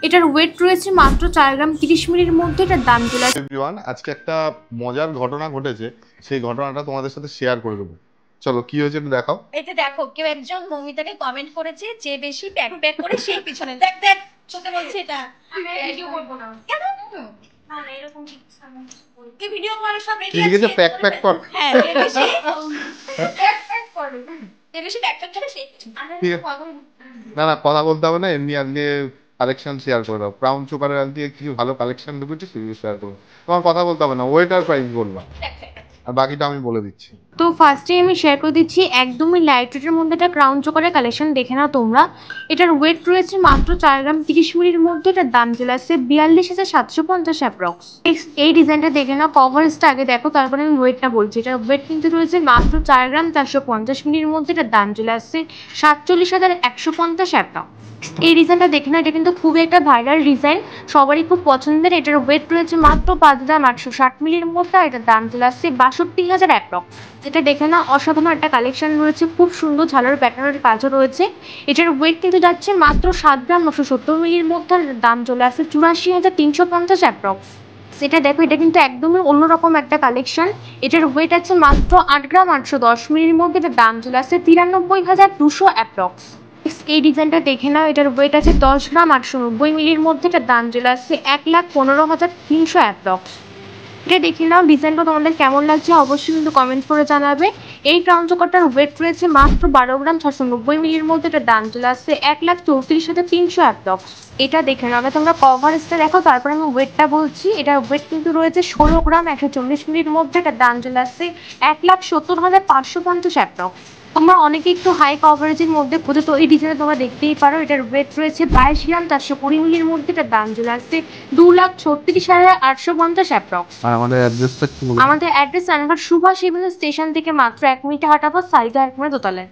এটার ওয়েট রয়েছে মাত্র 4 গ্রাম 30 মিলির মধ্যে। এটার দাম চলে আসে এভরিওয়ান, আজকে একটা মজার ঘটনা ঘটেছে। সেই ঘটনাটা তোমাদের সাথে শেয়ার করে দেবো। চলো, কি হয়েছে একটু দেখাও। এই যে দেখো, কেউ একজন মৌমিতাকে কমেন্ট করেছে যে বেশি প্যাক প্যাক করে সেই পিছনে দেখ দেখ ছোট বলছে এটা ভিডিও করব না কেন না না এরকম কি ভিডিও করে সব রেডি কি আছে লিখেছে? প্যাক প্যাক কর। হ্যাঁ যে বেশি প্যাক প্যাক করে যে বেশি প্যাক প্যাক করে সেই ঠিক আছে। না না, কথা বলতে হবে না, এমনি আজকে কালেকশন শেয়ার করে দাও। ব্রাউন সুগারের আজকে কিছু ভালো কালেকশন ঢুকেছে, সেগুলো শেয়ার করো। তোমার কথা বলতে হবে না, ওয়েটার প্রাইস বলবা, আর বাকিটা আমি বলে দিচ্ছি। তো ফার্স্টে আমি শেয়ার করে দিচ্ছি একদমই লাইট ওয়েটের মধ্যে একটা ক্রাউন চোকারের কালেকশন দেখে নাও তোমরা। এটার ওয়েট রয়েছে মাত্র 4 গ্রাম 30 মিলির মধ্যে। এটার দাম চলে আসছে 42,750 অ্যাপ্রক্স। এই ডিজাইনটা দেখে নাও, কভারেজটা আগে দেখো, তারপরে আমি ওয়েটটা বলছি। এটার ওয়েট কিন্তু রয়েছে মাত্র 4 গ্রাম 450 মিলির মধ্যে। এটার দাম চলে আসছে 47,150 অ্যাপ্রক্স। এই ডিজাইনটা দেখে না, এটা কিন্তু খুবই একটা ভাইরাল ডিজাইন, সবারই খুব পছন্দের। এটার ওয়েট রয়েছে মাত্র 5 গ্রাম 860 মিলির মধ্যে। আর এটার দাম চলে আসছে 62,000 অ্যাপ্রক্স। যেটা দেখে না অসাধারণ একটা কালেকশন রয়েছে, খুব সুন্দর ঝালার প্যাটার্নের কাজও রয়েছে। এটার ওয়েট কিন্তু যাচ্ছে মাত্র 7 গ্রাম 970 মিলির মধ্যে। আর দাম চলে আসছে 84,350 অ্যাপ্রক্স। সেটা দেখো, এটা কিন্তু একদমই অন্যরকম একটা কালেকশন। এটার ওয়েট আছে মাত্র 8 গ্রাম 810 মিলির মধ্যে। এটার দাম চলে আসছে 93,200 অ্যাপ্রক্স। এই ডিজাইনটা দেখে নাও, এটার ওয়েট আছে 10 গ্রাম 890 মিলির মধ্যে। এটার দাম চলে আসছে 1,15,300 অ্যাপ্রক্স। এটা দেখে নাও, ডিজাইনটা তোমাদের কেমন লাগছে অবশ্যই কিন্তু কমেন্ট করে জানাবে। এই ক্রাউন চোকারটার ওয়েট রয়েছে মাত্র 12 গ্রাম 690 মিলির মধ্যে। এটার দাম চলে আসছে 1,34,300 অ্যাপ্রক্স। এটা দেখে নাও, আগে তোমরা কভারেজটা দেখো, তারপরে আমি ওয়েটটা বলছি। এটার ওয়েট কিন্তু রয়েছে 16 গ্রাম 140 মিলির মধ্যে। এটার দাম চলে আসছে 1,70,550 অ্যাপ্রক্স। তোমরা অনেকে একটু হাই কভারেজের মধ্যে খোঁজো, তো এই ডিজাইনে তোমরা দেখতেই পারো। এটার ওয়েট রয়েছে 22 গ্রাম 420 মিলির মধ্যে। এটার দাম চলে আসছে 2,36,850 অ্যাপ্রক্স। আর আমাদের অ্যাড্রেসটা কি বলবো? আমাদের address Ranaghat Subhash avenue station থেকে মাত্র 1 মিনিট হাঁটা পথ, সারিকা 1 মিনিট দোতলায়।